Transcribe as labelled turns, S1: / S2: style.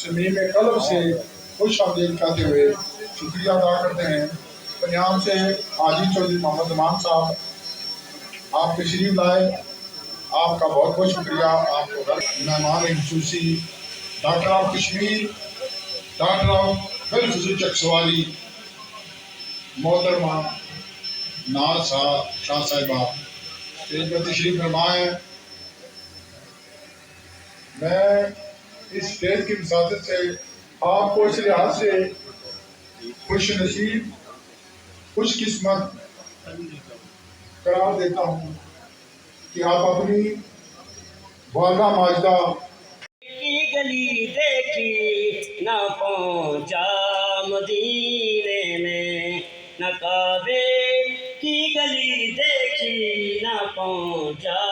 S1: سمیم قلب سے خوش آمدید کہتے ہوئے شکریہ ادا کرتے ہیں۔ پنیام سے حاجی چودھری محمد امان صاحب آپ تشریف لائے، آپ کا بہت بہت شکریہ۔ آپ کو مہمان خصوصی doctor of Kashmir, doctor of بالخصوص چکسواری محترمہ ناز شاہ صاحبہ اسٹیج پر تشریف فرمائے۔ میں اس اسٹیج کی مساعدت سے آپ کو اس لحاظ سے خوش نصیب خوش قسمت قرار دیتا ہوں کہ آپ اپنی والدہ ماجدہ
S2: کی گلی دیکھی نہ پہنچا مدینے میں، نہ کعبے کی گلی دیکھی نہ پہنچا